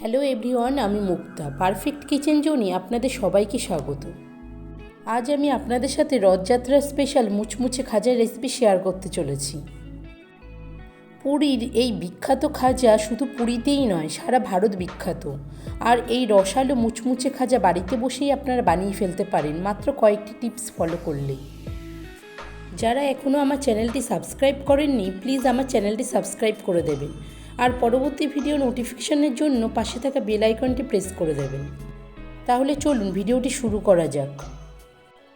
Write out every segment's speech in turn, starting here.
Hello everyone, আমি মুক্তা। Perfect kitchen জোনে আপনাদের সবাইকে স্বাগত। আজ আমি আপনাদের সাথে রথযাত্রার স্পেশাল মুচমুচে খাজার রেসিপি শেয়ার করতে চলেছি। পুরীর এই বিখ্যাত খাজা শুধু পুরীতেই নয়, সারা ভারত বিখ্যাত। আর এই রসালো মুচমুচে খাজা বাড়িতে বসেই আপনারা বানিয়ে ফেলতে পারেন মাত্র কয়েকটি টিপস ফলো করলে। যারা এখনও আমার চ্যানেলটি সাবস্ক্রাইব করেননি, প্লিজ আমার চ্যানেলটি সাবস্ক্রাইব করে দেবেন। আর পরবর্তী ভিডিও নোটিফিকেশনের জন্য পাশে থাকা বেল আইকনটি প্রেস করে দেবেন। তাহলে চলুন ভিডিওটি শুরু করা যাক।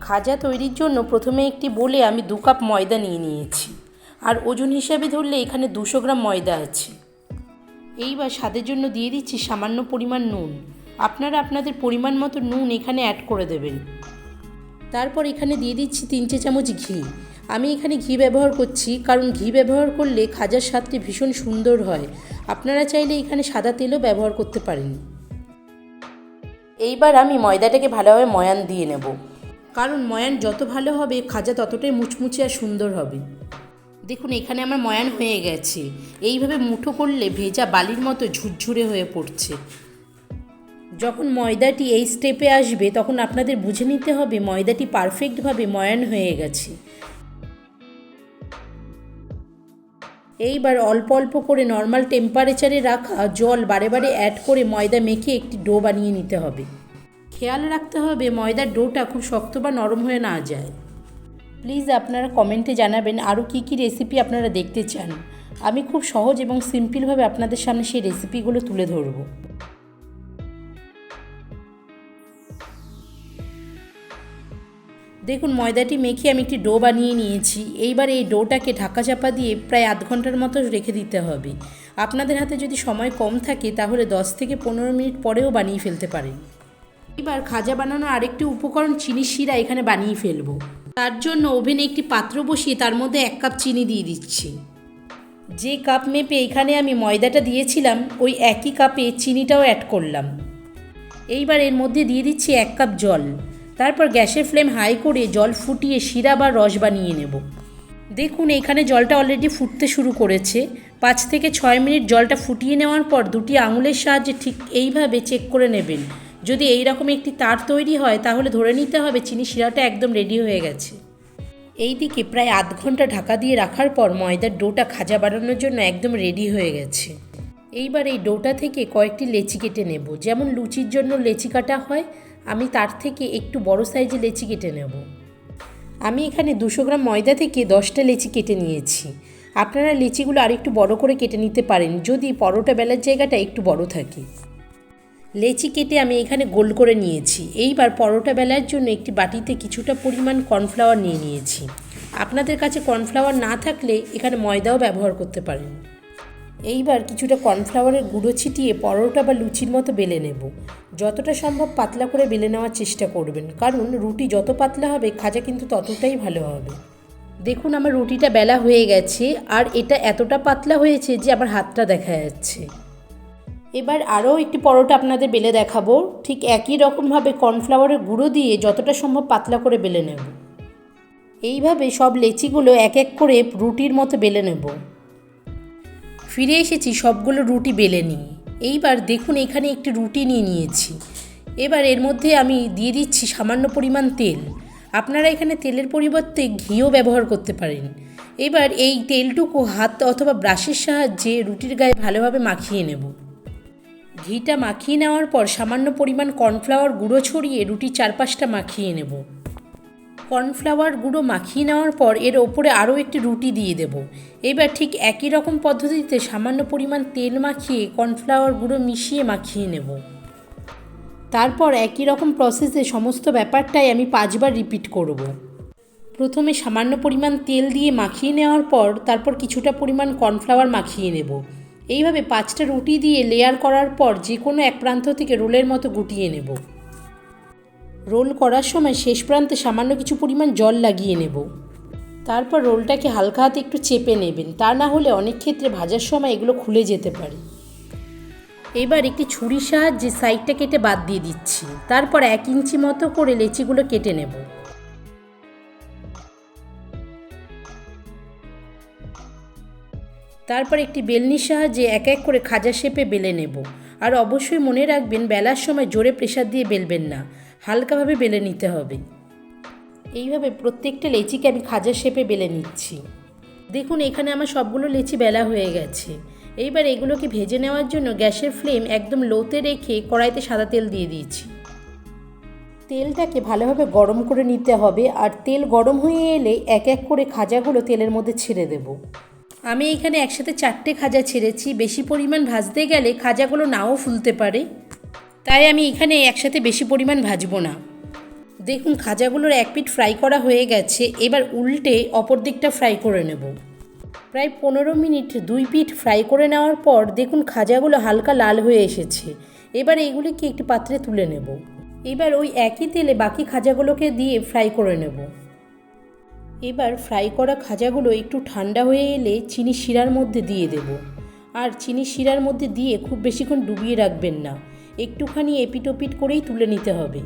খাজা তৈরির জন্য প্রথমে একটি বোলে আমি 2 কাপ ময়দা নিয়ে নিয়েছি। আর ওজন হিসাবে ধরলে এখানে 200 গ্রাম ময়দা আছে। এইবার স্বাদের জন্য দিয়ে দিচ্ছি সামান্য পরিমাণ নুন। আপনারা আপনাদের পরিমাণ মতো নুন এখানে অ্যাড করে দেবেন। তারপর এখানে দিয়ে দিচ্ছি 3 চা চামচ ঘি। আমি এখানে ঘি ব্যবহার করছি কারণ ঘি ব্যবহার করলে খাজার স্বাদটি ভীষণ সুন্দর হয়। আপনারা চাইলে এখানে সাদা তেলও ব্যবহার করতে পারেন। এইবার আমি ময়দাটাকে ভালোভাবে ময়ান দিয়ে নেব, কারণ ময়ান যত ভালো হবে খাজা ততটাই মুচমুচে আর সুন্দর হবে। দেখুন এখানে আমার ময়ান হয়ে গেছে। এইভাবে মুঠো করলে ভেজা বালির মতো ঝুরঝুরে হয়ে পড়ছে। যখন ময়দাটি এই স্টেপে আসবে তখন আপনাদের বুঝে নিতে হবে ময়দাটি পারফেক্টভাবে ময়ান হয়ে গেছে। এইবার অল্প অল্প করে নর্মাল টেম্পারেচারে রাখা জল বারে বারে অ্যাড করে ময়দা মেখে একটি ডো বানিয়ে নিতে হবে। খেয়াল রাখতে হবে ময়দার ডোটা খুব শক্ত বা নরম হয়ে না যায়। প্লিজ আপনারা কমেন্টে জানাবেন আরও কী কী রেসিপি আপনারা দেখতে চান। আমি খুব সহজ এবং সিম্পলভাবে আপনাদের সামনে সেই রেসিপিগুলো তুলে ধরব। দেখুন ময়দাটি মেখে আমি একটি ডো বানিয়ে নিয়েছি। এইবার এই ডোটাকে ঢাকা চাপা দিয়ে প্রায় আধ ঘন্টার মতো রেখে দিতে হবে। আপনাদের হাতে যদি সময় কম থাকে তাহলে 10 থেকে 15 মিনিট পরেও বানিয়ে ফেলতে পারেন। এবার খাজা বানানোর আরেকটি উপকরণ চিনির শিরা এখানে বানিয়ে ফেলবো। তার জন্য ওভেনে একটি পাত্র বসিয়ে তার মধ্যে 1 কাপ চিনি দিয়ে দিচ্ছি। যে কাপ মেপে এখানে আমি ময়দাটা দিয়েছিলাম ওই একই কাপে চিনিটাও অ্যাড করলাম। এইবার এর মধ্যে দিয়ে দিচ্ছি 1 কাপ জল। তারপর গ্যাসের ফ্লেম হাই করে জল ফুটিয়ে শিরা বা রস বানিয়ে নেব। দেখুন এখানে জলটা অলরেডি ফুটতে শুরু করেছে। 5 থেকে 6 মিনিট জলটা ফুটিয়ে নেওয়ার পর 2টি আঙুলের সাহায্যে ঠিক এইভাবে চেক করে নেবেন। যদি এই রকম একটি তার তৈরি হয় তাহলে ধরে নিতে হবে চিনি শিরাটা একদম রেডি হয়ে গেছে। এই দিকে প্রায় আধ ঘন্টা ঢাকা দিয়ে রাখার পর ময়দার ডোটা খাজা বানানোর জন্য একদম রেডি হয়ে গেছে। এইবার এই ডোটা থেকে কয়েকটি লেচি কেটে নেব। যেমন লুচির জন্য লেচি কাটা হয়, আমি তার থেকে একটু বড় সাইজে লেচি কেটে নেব। আমি এখানে 200 গ্রাম ময়দা থেকে 10টা লেচি কেটে নিয়েছি। আপনারা লেচিগুলো আরেকটু বড় করে কেটে নিতে পারেন যদি পরোটা বেলার জায়গাটা একটু বড় থাকে। লেচি কেটে আমি এখানে গোল করে নিয়েছি। এইবার পরোটা বেলার জন্য একটি বাটিতে কিছুটা পরিমাণ কর্নফ্লাওয়ার নিয়ে নিয়েছি। আপনাদের কাছে কর্নফ্লাওয়ার না থাকলে এখানে ময়দাও ব্যবহার করতে পারেন। এইবার কিছুটা কর্নফ্লাওয়ারের গুঁড়ো ছিটিয়ে পরোটা বা লুচির মতো বেলে নেব। যতটা সম্ভব পাতলা করে বেলে নেওয়ার চেষ্টা করবেন, কারণ রুটি যত পাতলা হবে খাজা কিন্তু ততটাই ভালো হবে। দেখুন আমার রুটিটা বেলা হয়ে গেছে আর এটা এতটা পাতলা হয়েছে যে আমার হাতটা দেখা যাচ্ছে। এবার আরও একটি পরোটা আপনাদের বেলে দেখাবো। ঠিক একই রকমভাবে কর্নফ্লাওয়ারের গুঁড়ো দিয়ে যতটা সম্ভব পাতলা করে বেলে নেব। এইভাবে সব লেচিগুলো এক এক করে রুটির মতো বেলে নেব। ফিরে এসেছি সবগুলো রুটি বেলে নিয়ে। এইবার দেখুন এখানে একটি রুটি নিয়ে নিয়েছি। এবার এর মধ্যে আমি দিয়ে দিচ্ছি সামান্য পরিমাণ তেল। আপনারা এখানে তেলের পরিবর্তে ঘিও ব্যবহার করতে পারেন। এবার এই তেলটুকু হাত অথবা ব্রাশের সাহায্যে রুটির গায়ে ভালোভাবে মাখিয়ে নেব। ঘিটা মাখিয়ে নেওয়ার পর সামান্য পরিমাণ কর্নফ্লাওয়ার গুঁড়ো ছড়িয়ে রুটির চারপাশটা মাখিয়ে নেব। কর্নফ্লাওয়ার গুঁড়ো মাখিয়ে নেওয়ার পর এর ওপরে আরও একটি রুটি দিয়ে দেব। এবার ঠিক একই রকম পদ্ধতিতে সামান্য পরিমাণ তেল মাখিয়ে কর্নফ্লাওয়ার গুঁড়ো মিশিয়ে মাখিয়ে নেব। তারপর একই রকম প্রসেসে সমস্ত ব্যাপারটাই আমি 5 বার রিপিট করব। প্রথমে সামান্য পরিমাণ তেল দিয়ে মাখিয়ে নেওয়ার পর তারপর কিছুটা পরিমাণ কর্নফ্লাওয়ার মাখিয়ে নেব। এইভাবে 5টা রুটি দিয়ে লেয়ার করার পর যে কোনো এক প্রান্ত থেকে রোলের মতো গুটিয়ে নেব। রোল করার সময় শেষ প্রান্তে সামান্য কিছু পরিমাণ জল লাগিয়ে নেব। তারপর রোলটাকে হালকা হাতে একটু চেপে নেবেন, তা না হলে অনেক ক্ষেত্রে ভাজার সময় এগুলো খুলে যেতে পারে। এবার একটি ছুরির সাহায্যে সাইডটা কেটে বাদ দিয়ে দিচ্ছি। তারপর 1 ইঞ্চি মতো করে লেচিগুলো কেটে নেব। তারপর একটি বেলনির সাহায্যে এক এক করে খাজা শেপে বেলে নেব। আর অবশ্যই মনে রাখবেন বেলার সময় জোরে প্রেসার দিয়ে বেলবেন না, হালকাভাবে বেলে নিতে হবে। এইভাবে প্রত্যেকটা লেচিকে আমি খাজার শেপে বেলে নিচ্ছি। দেখুন এখানে আমার সবগুলো লেচি বেলা হয়ে গেছে। এইবার এগুলোকে ভেজে নেওয়ার জন্য গ্যাসের ফ্লেম একদম লোতে রেখে কড়াইতে সাদা তেল দিয়ে দিয়েছি। তেলটাকে ভালোভাবে গরম করে নিতে হবে, আর তেল গরম হয়ে এলে এক এক করে খাজাগুলো তেলের মধ্যে ছেড়ে দেব। আমি এখানে একসাথে 4টে খাজা ছেড়েছি। বেশি পরিমাণ ভাজতে গেলে খাজাগুলো নাও ফুলতে পারে, তাই আমি এখানে একসাথে বেশি পরিমাণ ভাজবো না। দেখুন খাজাগুলোর এক পিঠ ফ্রাই করা হয়ে গেছে। এবার উল্টে অপর দিকটা ফ্রাই করে নেব। প্রায় 15 মিনিট 2 পিঠ ফ্রাই করে নেওয়ার পর দেখুন খাজাগুলো হালকা লাল হয়ে এসেছে। এবার এইগুলিকে একটি পাত্রে তুলে নেব। এবার ওই একই তেলে বাকি খাজাগুলোকে দিয়ে ফ্রাই করে নেব। এবার ফ্রাই করা খাজাগুলো একটু ঠান্ডা হয়ে এলে চিনি শিরার মধ্যে দিয়ে দেব। আর চিনি শিরার মধ্যে দিয়ে খুব বেশিক্ষণ ডুবিয়ে রাখবেন না, একটুখানি এপিট ওপিট করেই তুলে নিতে হবে।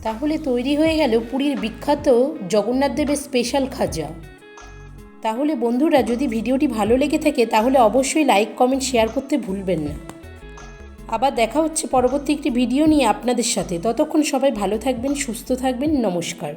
তাহলে তৈরি হয়ে গেল পুরীর বিখ্যাত জগন্নাথ দেবের স্পেশাল খাজা। তাহলে বন্ধুরা, যদি ভিডিওটি ভালো লেগে থাকে তাহলে অবশ্যই লাইক, কমেন্ট, শেয়ার করতে ভুলবেন না। আবার দেখা হচ্ছে পরবর্তী একটি ভিডিও নিয়ে আপনাদের সাথে। ততক্ষণ সবাই ভালো থাকবেন, সুস্থ থাকবেন। নমস্কার।